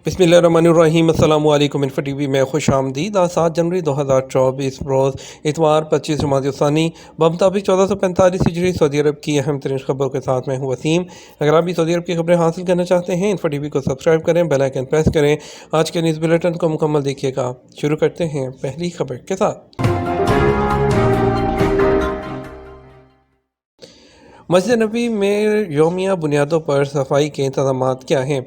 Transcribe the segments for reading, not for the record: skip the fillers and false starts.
बिस्मिल्लाहिर्रहमानिर्रहीम। अस्सलामु अलैकुम। इन्फो टीवी में खुश आमदीद। आज 7 जनवरी 2024 रोज़ इतवार 25 जमात-उल-सानी बमुताबिक 1445 हिजरी सऊदी अरब की अहम तरीन खबरों के साथ मैं हूँ वसीम। अगर आप भी सऊदी अरब की खबरें हासिल करना चाहते हैं, इन्फो टीवी को सब्सक्राइब करें, बेल आइकन प्रेस करें। आज के न्यूज़ बुलेटिन को मुकम्मल देखिएगा। शुरू करते हैं पहली खबर के साथ। मस्जिद नबी में यौमिया बुनियादों पर सफाई के इंतजाम क्या हैं?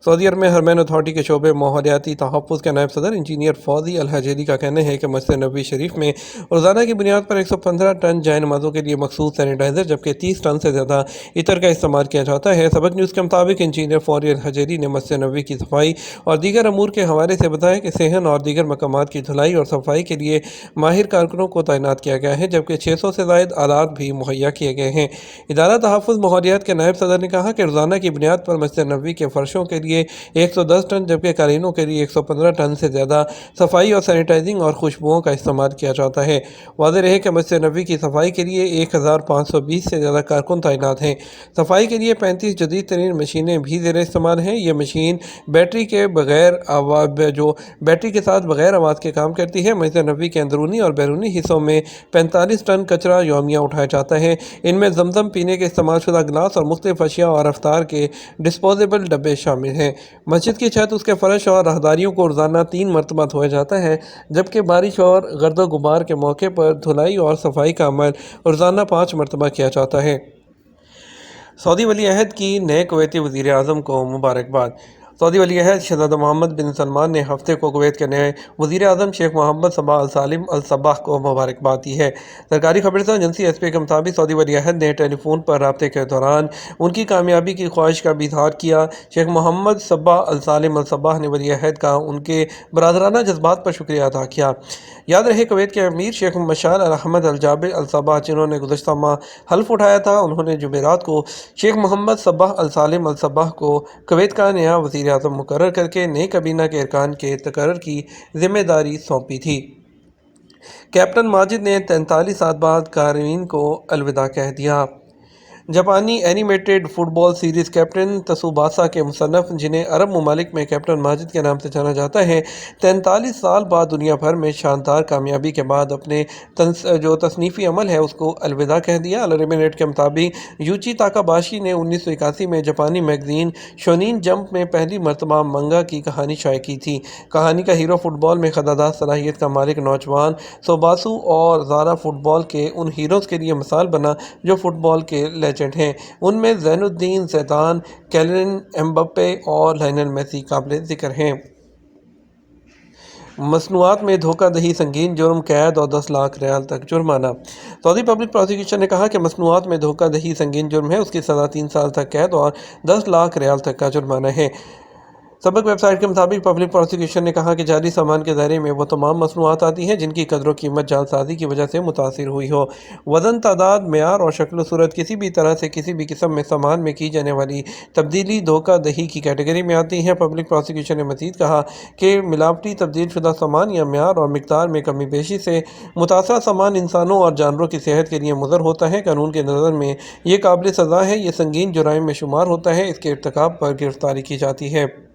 सऊदी अरब में हरमैन अथॉरिटी के शोबे माहौलियाती तहफ़्फ़ुज़ के नायब सदर इंजीनियर फौजी अल हजेरी का कहना है कि मस्जिद नबी शरीफ में रोज़ाना की बुनियाद पर 115 टन जाए नमाज़ों के लिए मखसूस सैनिटाइज़र जबकि 30 टन से ज़्यादा इतर का इस्तेमाल किया जाता है। सबक न्यूज़ के मुताबिक इंजीनियर फौजी अल हजेरी ने मस्जिद नबी की सफाई और दीगर अमूर के हवाले से बताया कि सेहन और दीगर मकामात की धुलाई और सफाई के लिए माहिर कारकुनों को तैनात किया गया है, जबकि 600 से ज़ायद आलात भी मुहैया किए गए हैं। इदारा तहफ़्फ़ुज़ माहौलियात के नायब सदर ने कहा कि रोज़ाना की बुनियाद पर मस्जिद नबी के फ़र्शों के लिए 110 टन जबकि कालीनों के लिए 115 टन से ज़्यादा सफाई और सैनिटाइजिंग और खुशबुओं का इस्तेमाल किया जाता है। वाज़ेह रहे कि मस्जिद नबी की सफाई के लिए 1520 से ज़्यादा कारकुन तैनात हैं। सफाई के लिए 35 जदीद तरीन मशीनें भी ज़ेर इस्तेमाल हैं। ये मशीन बैटरी के साथ बगैर आवाज़ के काम करती है। मस्जिद नबी के अंदरूनी और बैरूनी हिस्सों में 45 टन कचरा यौमिया उठाया जाता है। इनमें जमजम पीने के इस्तेमाल शुदा गिलास और मुख्तलिफ अशिया और अफ्तार के डिस्पोजेबल डब्बे शामिल हैं। मस्जिद की छत, उसके फर्श और राहदारियों को रोज़ाना 3 मरतबा धोया जाता है, जबकि बारिश और गर्द गुबार के मौके पर धुलाई और सफाई का अमल रोज़ाना 5 मरतबा किया जाता है। सऊदी वली अहद की नए कुवैती वज़ीर आज़म को मुबारकबाद। सऊदी वली अहद शहज़ादा मोहम्मद बिन सलमान ने हफ्ते को कुवैत के नए वज़ीर आज़म शेख मोहम्मद सबा अल सालिम अल सबाह को मुबारकबाद दी है। सरकारी खबरसां एजेंसी एसपी के मुताबिक सऊदी वली अहद ने टेलीफोन पर रब्ते के दौरान उनकी कामयाबी की ख्वाहिश का भी इज़हार किया। शेख मोहम्मद सबा अल सालिम अल सबाह ने वली अहद का उनके बरादराना जज्बात पर शुक्रिया अदा किया। याद रहे कुवैत के अमीर शेख मशाल अल अहमद अल जाबिर अल सबाह, जिन्होंने गुज़श्ता माह हल्फ उठाया था, उन्होंने जुमेरात को शेख मोहम्मद सबा अल सालिम अल सबाह को कुवैत का नया वज़ीर आज़म मुकर्रर करके नई काबीना के अरकान के तकर्रुर की जिम्मेदारी सौंपी थी। कैप्टन माजिद ने 43 साल बाद कारवीन को अलविदा कह दिया। जापानी एनिमेटेड फुटबॉल सीरीज़ कैप्टन तसुबासा के मुसन्नफ़, जिन्हें अरब ममालिक में कैप्टन माजिद के नाम से जाना जाता है, 43 साल बाद दुनिया भर में शानदार कामयाबी के बाद अपने जो तसनीफ़ी अमल है उसको अलविदा कह दिया। अलरिमिनेट के मुताबिक यूची ताकाबाशी ने 1981 में जापानी मैगज़ीन शोनिन जंप में पहली मरतबा मंगा की कहानी शाये की थी। कहानी का हीरो फुटबॉल में खदादार सलाहियत का मालिक नौजवान सोबासु और ज़ारा फुटबॉल के उन हीरोज़ के लिए मिसाल बना जो फुटबॉल के लेजेंड हैं। उनमें ज़ैनुद्दीन ज़ैदान, कैलिन एम्बाप्पे और लायनल मेसी काबिल ज़िक्र हैं। मसनूआत में धोखाधड़ी संगीन जुर्म, कैद और 10 लाख रियाल तक जुर्माना। सऊदी पब्लिक प्रोसिक्यूशन ने कहा कि मसनूआत में धोखाधड़ी संगीन जुर्म है, उसकी सज़ा 3 साल तक कैद और 10 लाख रियाल तक का जुर्माना है। सबक वेबसाइट के मुताबिक पब्लिक प्रोसिक्यूशन ने कहा कि जाली सामान के दायरे में वो तमाम मसनूआत आती हैं जिनकी कदर कीमत जालसाजी की वजह से मुतासिर हुई हो। वज़न, तादाद, मेयार और शक्ल सूरत किसी भी तरह से किसी भी किस्म में सामान में की जाने वाली तब्दीली धोखाधड़ी की कैटेगरी में आती है। पब्लिक प्रोसिक्यूशन ने मज़ीद कहा कि मिलावटी तब्दील शुदा सामान या मेयार और मिकदार में कमी बेशी से मुतासरा सामान इंसानों और जानवरों की सेहत के लिए मुज़र होता है। कानून के नज़र में ये काबिल सज़ा है, ये संगीन जुराइम में शुमार होता है, इसके इर्तिकाब पर गिरफ्तारी की जाती है।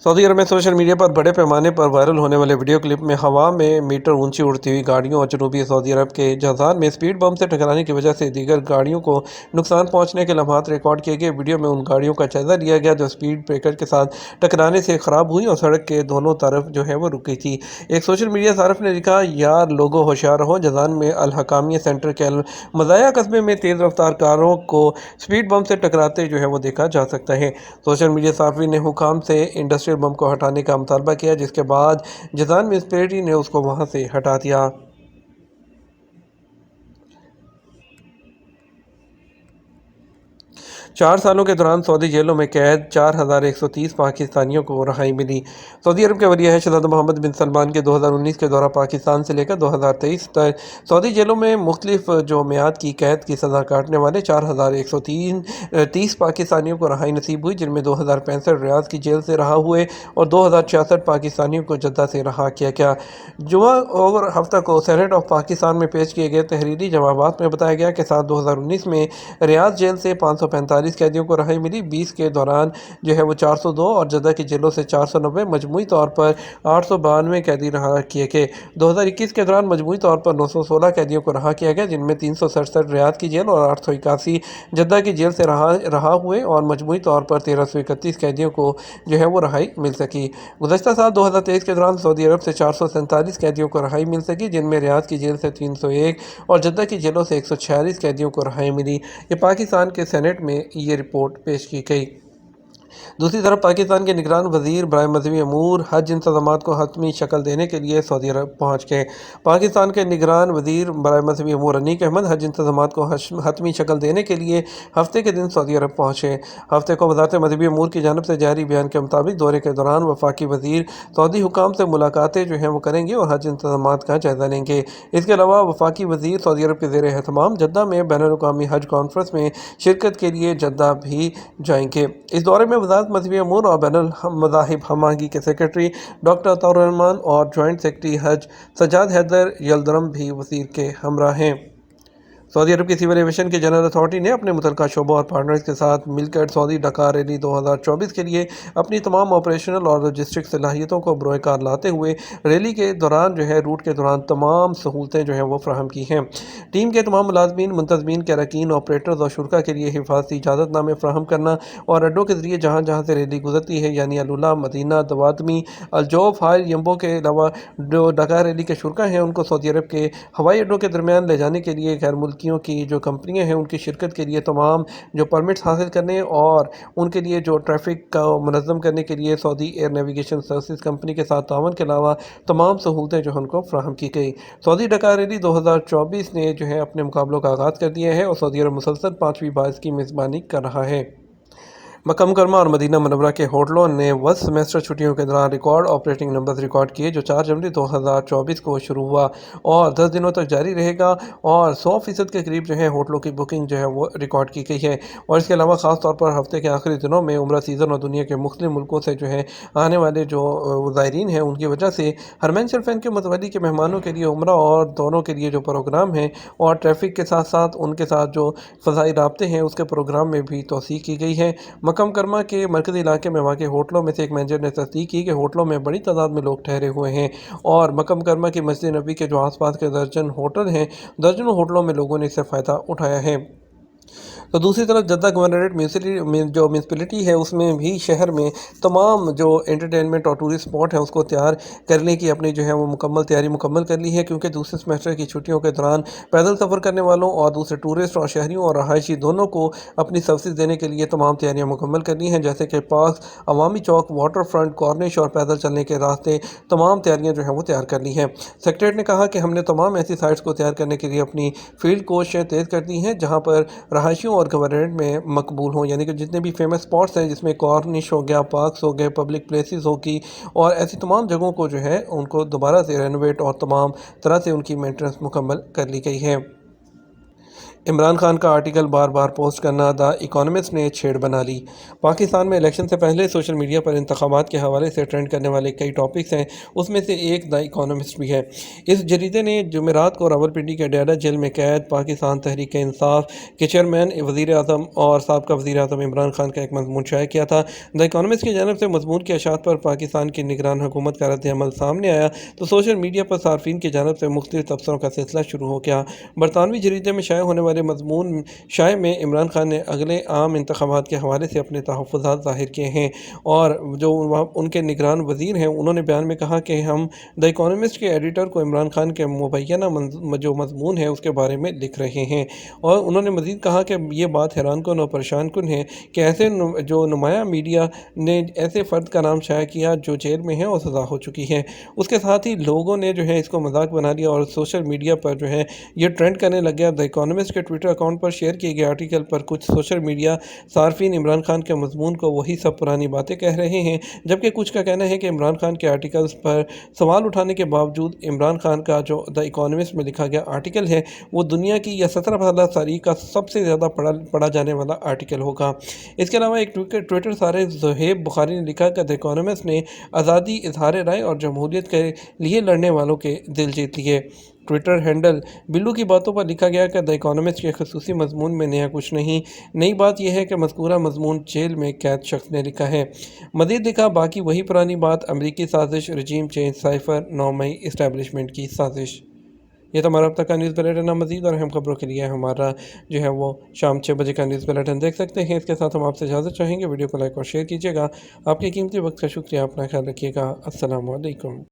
सऊदी अरब में सोशल मीडिया पर बड़े पैमाने पर वायरल होने वाले वीडियो क्लिप में हवा में मीटर ऊंची उड़ती हुई गाड़ियों और जनूबी सऊदी अरब के जहाज़ान में स्पीड बम से टकराने की वजह से दीगर गाड़ियों को नुकसान पहुंचने के लम्हात रिकॉर्ड किए गए। वीडियो में उन गाड़ियों का जायजा लिया गया जो स्पीड ब्रेकर के साथ टकराने से ख़राब हुई और सड़क के दोनों तरफ जो है वो रुकी थी। एक सोशल मीडिया सारफ ने लिखा, यार लोगो होशियार रहो, जहाज़ान में अल हकामिया सेंटर के अल मज़ाया कस्बे में तेज़ रफ्तार कारों को स्पीड बम से टकराते जो है वो देखा जा सकता है। सोशल मीडिया सारफी ने हुकाम से इंडस्ट्रियल बम को हटाने का मुतालबा किया, जिसके बाद जज़ान म्यूनिसिपैलिटी ने उसको वहां से हटा दिया। 4 सालों के दौरान सऊदी जेलों में कैद 4130 पाकिस्तानियों को रहाई मिली। सऊदी अरब के वली अहद शहज़ादा मोहम्मद बिन सलमान के 2019 के दौरा पाकिस्तान से लेकर 2023 तक सऊदी जेलों में मुख्तलिफ जो मियाद की कैद की सज़ा काटने वाले 4130 पाकिस्तानियों को रहाई नसीब हुई, जिनमें 2065 रियाद की जेल से रहा हुए और 2066 पाकिस्तानियों को जद्दा से रहा किया गया। जुमा और हफ्ता को सेनेट ऑफ पाकिस्तान में पेश किए गए तहरीरी जवाबात में बताया गया कि साल 2019 में रियाद जेल से 545 45 قیدیوں کو رہائی ملی۔ 20 کے دوران جو ہے وہ 402 اور جدہ کی جیلوں سے 490 مجموعی طور پر 892 قیدی رہا کیے گئے۔ 2021 کے دوران مجموعی طور پر 916 قیدیوں کو رہا کیا گیا، جن میں 367 ریاض کی جیل اور 881 جدہ کی جیل سے رہا ہوئے اور مجموعی طور پر 1331 قیدیوں کو جو ہے وہ رہائی مل سکی۔ گزشتہ سال 2023 کے دوران سعودی عرب سے 447 قیدیوں کو رہائی مل سکی، جن میں ریاض کی جیل سے 301 اور جدہ کی جیلوں سے 146 قیدیوں کو رہائی ملی۔ یہ پاکستان کے سینیٹ میں یہ رپورٹ پیش کی گئی۔ دوسری طرف پاکستان کے نگران وزیر برائے مذہبی امور حج انتظامات کو حتمی شکل دینے کے لیے سعودی عرب پہنچ گئے۔ پاکستان کے نگران وزیر برائے مذہبی امور انیق احمد حج انتظامات کو حتمی شکل دینے کے لیے ہفتے کے دن سعودی عرب پہنچے۔ ہفتے کو وزارت مذہبی امور کی جانب سے جاری بیان کے مطابق دورے کے دوران وفاقی وزیر سعودی حکام سے ملاقاتیں جو ہیں وہ کریں گے اور حج انتظامات کا جائزہ لیں گے۔ اس کے علاوہ وفاقی وزیر سعودی عرب کے زیر اہتمام جدہ میں بین الاقوامی حج کانفرنس میں شرکت کے لیے جدہ بھی جائیں گے۔ اس دورے میں وزارت مذہبی امور اور بین المذاہب ہم آہنگی کے سیکرٹری ڈاکٹر عطاء الرحمن اور جوائنٹ سیکرٹری حج سجاد حیدر یلدرم بھی وزیر کے ہمراہ ہیں۔ سعودی عرب کی سول ایویشن کی جنرل اتھارٹی نے اپنے متعلقہ شعبوں اور پارٹنرز کے ساتھ مل کر سعودی ڈکار ریلی 2024 کے لیے اپنی تمام آپریشنل اور لاجسٹک صلاحیتوں کو بروئے کار لاتے ہوئے ریلی کے دوران جو ہے روٹ کے دوران تمام سہولتیں جو ہیں وہ فراہم کی ہیں۔ ٹیم کے تمام ملازمین، منتظمین، کیراکین، آپریٹرز اور شرکا کے لیے حفاظتی اجازت نامے فراہم کرنا اور اڈوں کے ذریعے جہاں جہاں سے ریلی گزرتی ہے یعنی الولا، مدینہ، دوادمی، الجوف، حائل، یمبو کے علاوہ جو ڈکار ریلی کے شرکا ہیں ان کو سعودی عرب کے ہوائی اڈوں کے درمیان لے جانے کے لیے غیر ملکیوں کی جو کمپنیاں ہیں ان کی شرکت کے لیے تمام جو پرمٹس حاصل کرنے اور ان کے لیے جو ٹریفک کا منظم کرنے کے لیے سعودی ایئر نیویگیشن سروسز کمپنی کے ساتھ تعاون کے علاوہ تمام سہولتیں جو ان کو فراہم کی گئی۔ سعودی ڈکار ریلی 2024 نے جو ہے اپنے مقابلوں کا آغاز کر دیا ہے اور سعودی عرب مسلسل 5ویں بار اس کی میزبانی کر رہا ہے۔ مکہ مکرمہ اور مدینہ منورہ کے ہوٹلوں نے وسط سیمسٹر چھٹیوں کے دوران ریکارڈ آپریٹنگ نمبرز ریکارڈ کیے، جو 4 جنوری 2024 کو شروع ہوا اور 10 دنوں تک جاری رہے گا، اور 100% کے قریب جو ہے ہوٹلوں کی بکنگ جو ہے وہ ریکارڈ کی گئی ہے۔ اور اس کے علاوہ خاص طور پر ہفتے کے آخری دنوں میں عمرہ سیزن اور دنیا کے مختلف ملکوں سے جو ہے آنے والے جو زائرین ہیں ان کی وجہ سے حرمین شریفین کے متولی کے مہمانوں کے لیے عمرہ اور دونوں کے لیے جو پروگرام ہیں اور ٹریفک کے ساتھ ساتھ ان کے ساتھ جو فضائی رابطے ہیں اس کے پروگرام میں بھی توسیع کی گئی ہے۔ مکہ مکرمہ کے مرکزی علاقے میں واقع ہوٹلوں میں سے ایک مینیجر نے تصدیق کی کہ ہوٹلوں میں بڑی تعداد میں لوگ ٹھہرے ہوئے ہیں اور مکہ مکرمہ کی مسجد نبوی کے جو آس پاس کے درجن ہوٹل ہیں، درجنوں ہوٹلوں میں لوگوں نے اس سے فائدہ اٹھایا ہے۔ تو دوسری طرف جدہ گورنریٹ جو میونسپلٹی ہے اس میں بھی شہر میں تمام جو انٹرٹینمنٹ اور ٹورسٹ اسپاٹ ہیں اس کو تیار کرنے کی اپنی جو ہے وہ تیاری مکمل کر لی ہے، کیونکہ دوسرے سیمسٹر کی چھٹیوں کے دوران پیدل سفر کرنے والوں اور دوسرے ٹورسٹ اور شہریوں اور رہائشی دونوں کو اپنی سروسز دینے کے لیے تمام تیاریاں مکمل کر لی ہیں، جیسے کہ پارکس، عوامی چوک، واٹر فرنٹ، کارنش اور پیدل چلنے کے راستے، تمام تیاریاں جو ہیں وہ تیار کر لی ہیں۔ سیکریٹریٹ نے کہا کہ ہم نے تمام ایسی سائٹس کو تیار کرنے کے لیے اپنی فیلڈ کوششیں تیز کر دی ہیں جہاں پر رہائشیوں اور گورنریٹ میں مقبول ہوں، یعنی کہ جتنے بھی فیمس اسپاٹس ہیں جس میں کارنش ہو گیا، پارکس ہو گئے، پبلک پلیسز ہوگی، اور ایسی تمام جگہوں کو جو ہے ان کو دوبارہ سے رینوویٹ اور تمام طرح سے ان کی مینٹیننس مکمل کر لی گئی ہے۔ عمران خان کا آرٹیکل بار بار پوسٹ کرنا، دا اکانومسٹ نے چھیڑ بنا لی۔ پاکستان میں الیکشن سے پہلے سوشل میڈیا پر انتخابات کے حوالے سے ٹرینڈ کرنے والے کئی ٹاپکس ہیں، اس میں سے ایک دا اکانومسٹ بھی ہے۔ اس جریدے نے جمعرات کو راولپنڈی کے ڈیڈا جیل میں قید پاکستان تحریک انصاف کے چیئرمین وزیر اعظم اور سابقہ وزیر اعظم عمران خان کا ایک مضمون شائع کیا تھا۔ دا اکانومسٹ کی جانب سے مضمون کی اشاعت پر پاکستان کی نگران حکومت کا رد عمل سامنے آیا تو سوشل میڈیا پر صارفین کی جانب سے مختلف تبصروں کا سلسلہ شروع ہو گیا۔ برطانوی جریدے میں شائع ہونے والے مضمون شائع میں عمران خان نے اگلے عام انتخابات کے حوالے سے اپنے تحفظات ظاہر کیے ہیں، اور جو ان کے نگران وزیر ہیں انہوں نے بیان میں کہا کہ ہم دا اکانومسٹ کے ایڈیٹر کو عمران خان کے مبینہ جو مضمون ہے اس کے بارے میں لکھ رہے ہیں، اور انہوں نے مزید کہا کہ یہ بات حیران کن اور پریشان کن ہے کہ ایسے جو نمایاں میڈیا نے ایسے فرد کا نام شائع کیا جو جیل میں ہے اور سزا ہو چکی ہے۔ اس کے ساتھ ہی لوگوں نے جو ہے اس کو مذاق بنا لیا اور سوشل میڈیا پر جو ہے یہ ٹرینڈ کرنے لگ گیا۔ دا اکانومسٹ کے ٹویٹر اکاؤنٹ پر شیئر کیے گئے آرٹیکل پر کچھ سوشل میڈیا صارفین عمران خان کے مضمون کو وہی سب پرانی باتیں کہہ رہے ہیں، جبکہ کچھ کا کہنا ہے کہ عمران خان کے آرٹیکلز پر سوال اٹھانے کے باوجود عمران خان کا جو دا اکانومسٹ میں لکھا گیا آرٹیکل ہے وہ دنیا کی یا 17 تاریخ کا سب سے زیادہ پڑھا جانے والا آرٹیکل ہوگا۔ اس کے علاوہ ایک ٹویٹر صارف زہیب بخاری نے لکھا کہ دا اکانومسٹ نے آزادی، اظہار رائے اور جمہوریت کے لیے لڑنے والوں کے دل جیت لیے۔ ट्विटर हैंडल बिल्लू की बातों पर लिखा गया कि द इकोनॉमिस्ट के खसूसी मजमून में नया कुछ नहीं, नई बात यह है कि मज़कूरा मजमून जेल में कैद शख्स ने लिखा है। मज़ीद लिखा, बाकी वही पुरानी बात, अमरीकी साजिश, रजीम चेंज, साइफर, 9 मई इस्टेब्लिशमेंट की साजिश। ये तो हमारा अब तक का न्यूज़ बुलेटिन है। मज़ीद और अहम खबरों के लिए हमारा जो है वो शाम 6 बजे का न्यूज़ बुलेटिन देख सकते हैं। इसके साथ हम आपसे इजाज़त चाहेंगे। वीडियो को लाइक और शेयर कीजिएगा। आपके कीमती वक्त का शुक्रिया। अपना ख्याल रखिएगा। अस्सलाम वालेकुम।